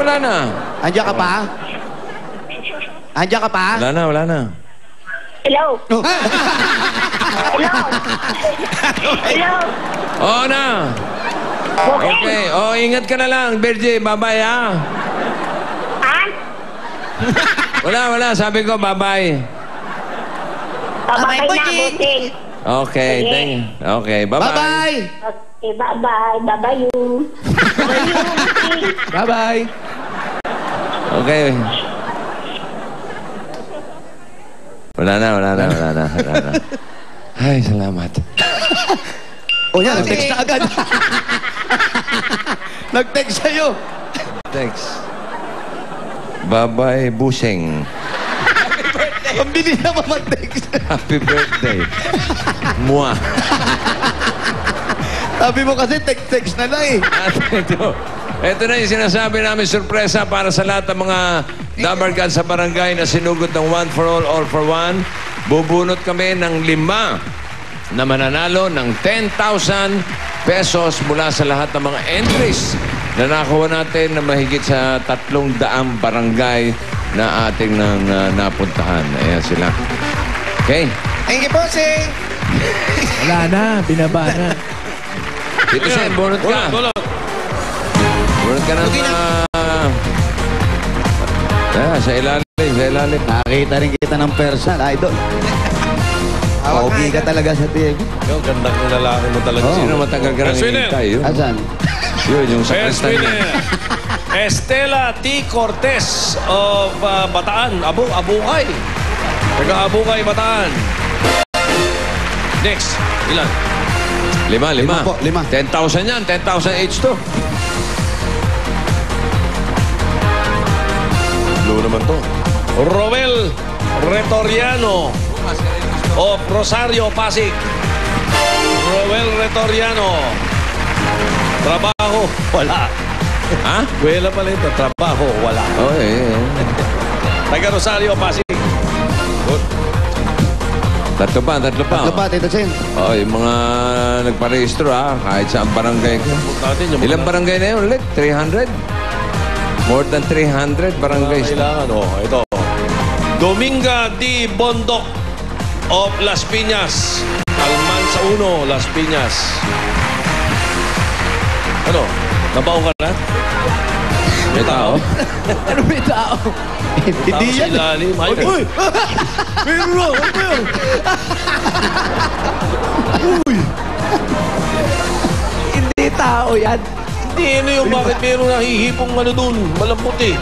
Wala na. Andiyan ka pa? Andiyan ka pa? Wala na, wala na. Hello? Oh. Hello? Hello? Oo na. Okay. Oh, ingat ka na lang, Virgie. Bye-bye, ha? Ha? Wala. Sabi ko, bye-bye. Babay na, Bossing. Okay, Sige. thank you. Okay, bye-bye. Bye-bye! Okay, bye-bye. Bye-bye you. Bye-bye you, Bossing. Bye-bye! Okay. Wala na. Ay, salamat. O yan, nag-text na agad. Nag-text sa'yo. Thanks. Bye-bye, Busing. Ang bilis na pa mag-text. Happy birthday. Mua. Sabi mo kasi text na lang eh. At ito na yung sinasabi namin sorpresa para sa lahat ng mga Dabarkad sa barangay na sinugod ng One for All for One. Bubunot kami ng 5 na mananalo ng 10,000 pesos mula sa lahat ng mga entries na nakuha natin na mahigit sa 300 barangay na ating napuntahan. Ayan sila. Okay. Thank you, Bossing! Wala na, binaba na. Dito siya, bunot ka. Bunot ka ng... sa ilalim. Nakakita rin kita ng person, idol. Paugi ka talaga sa Diego. Yo, ganda ng lalaki mo talaga. Sino matagal ka nang hinintay? Yun. Asan? Yun, yung sa First Kristal. winner, Estela T. Cortez of Bataan, Abukay. Taga Abukay, Bataan. Next, ilan? 5. po, 5. 10,000 yan. 10,000 each to. Blue naman to. Roel Retoriano of Rosario, Pasig. Roel Retoriano. Trabaho, wala. Ha? Wala pala ito. Trabaho, wala. Oh, eh. Taga Rosario, Pasig. Good. Tatlo pa. Ano pa, Tito Sen? Oh, yung mga nagparehistro, ha? Kahit saan barangay ka. Natin yung Ilang barangay na yun ulit? 300? More than 300 barangays. kailangan, ito. Dominga D. Bondok of Las Piñas. Almanza 1, Las Piñas. Ano? Nabaong ka na? May tao? Ano may tao? Hindi Tao sa yan. ilalim. Ay, uy! Meron na! Ano ba yun? Hindi tao yan. Hindi, ano yung bakit meron nahihipong ano dun? Malambot eh.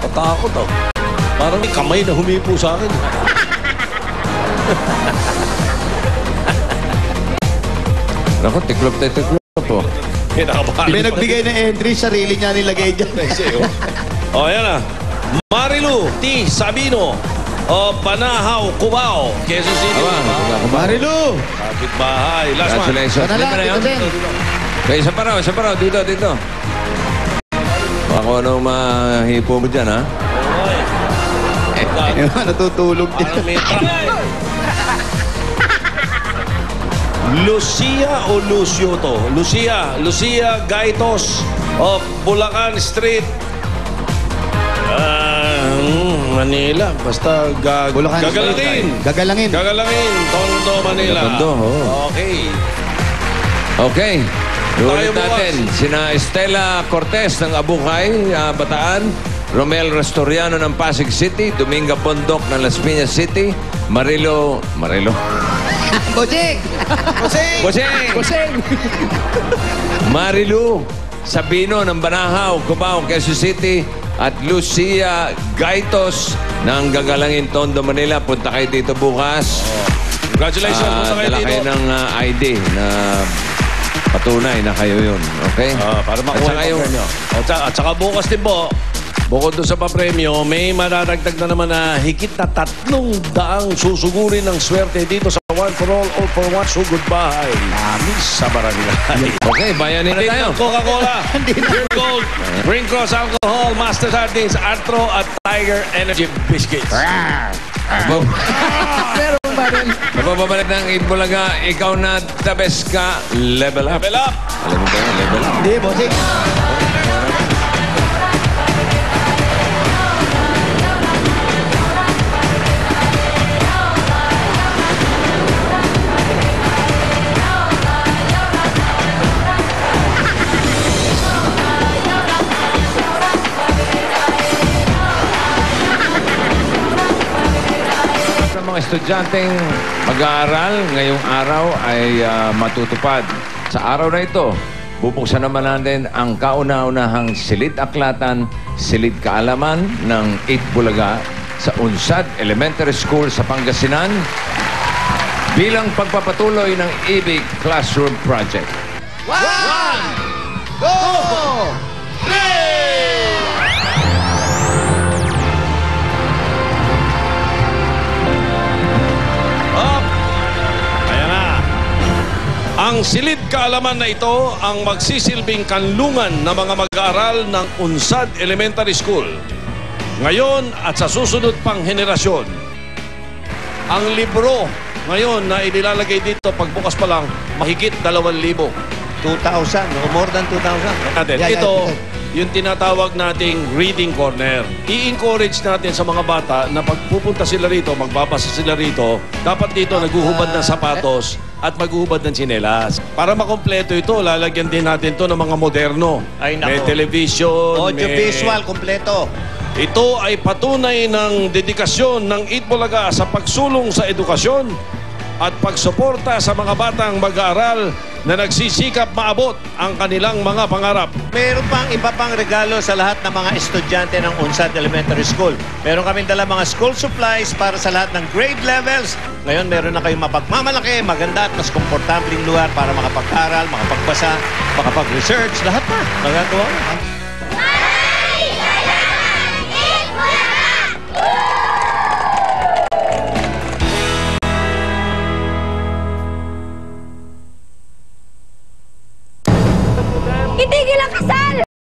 Patakot oh. Parang may kamay na humipo sa akin. Naku, tiklop po. May nagbigay ng entry, sarili niya nilagay dyan. Oh, ayan na. Marilu T. Sabino o Banahaw, Cubao, Quezon City. Marilu! Kapit bahay. Last one. Congratulations. Sana lang, Lima na Tito yun? Sen. Okay, isa pa raw. Dito. Baka kung ano mahipo mo dyan, ha? Ayun, natutulog Parang dyan. may trap. Lucia o Lucio to? Lucia Gaitos of Bulacan Street. Manila. Basta Bulacan gagalangin. Gagalangin. Tondo, Manila. Tondo, oh. Okay. Okay. Ulit bukas. natin. Sina Estela Cortez ng Abukay, Bataan. Romel Restoriano ng Pasig City. Dominga Bondok ng Las Piñas City. Marilu. Bossing! Boseng! Marilu Sabino ng Banahaw, Cubao, Quezon City. At Lucia Gaitos ng Gagalangin, Tondo, Manila. Punta kayo dito bukas. Congratulations po sa kayo Dala dito. kayo ng ID na patunay na kayo yun. Okay? Para At makuha saka yung yung- premyo. At saka bukas din po, bukod doon sa papremyo, may madadagdag na naman na higit na 300 susugurin ng swerte dito sa One for All for One, Sugod Bahay. Sa barangay. Okay, bayanin na Hindi tayo. ng Coca-Cola, Pure Gold, Green Cross Alcohol, Master Sardines, Artro at Tiger Energy Biscuits. Abo. Meron Manuel. Napapabalik ng Itbulaga, ikaw na the best ka. Level up. Level up! Alam mo ba yun? Level up. Hindi, bossing. Sa mga estudyanteng mag-aaral, ngayong araw ay matutupad. Sa araw na ito, bubuksan naman natin ang kauna-unahang silid-aklatan, silid-kaalaman ng Itbulaga sa Unsad Elementary School sa Pangasinan bilang pagpapatuloy ng IBIG Classroom Project. Up! Ayan na. Ang silid kaalaman na ito ang magsisilbing kanlungan ng mga mag-aaral ng Unsad Elementary School ngayon at sa susunod pang henerasyon. Ang libro ngayon na inilalagay dito pagbukas pa lang mahigit 2,000. 2,000, no? More than 2,000. Natin. Yeah, Ito, yeah. yung tinatawag nating reading corner. I-encourage natin sa mga bata na pagpupunta sila rito, magbabasa sila rito, dapat dito naguhubad ng sapatos at maghuhubad ng tsinelas. Para makompleto ito, lalagyan din natin to ng mga moderno. Ay, nako. May television, Audio-visual, kompleto. Ito ay patunay ng dedikasyon ng Itbulaga sa pagsulong sa edukasyon at pagsuporta sa mga batang mag-aaral na nagsisikap maabot ang kanilang mga pangarap. Meron pang iba pang regalo sa lahat ng mga estudyante ng Unsad Elementary School. Meron kaming dala mga school supplies para sa lahat ng grade levels. Ngayon, meron na kayong mapagmamalaki, maganda at mas komportabling lugar para makapag-aral, makapagbasa, makapag-research, lahat na magagawa mo. Itigil ang kasal!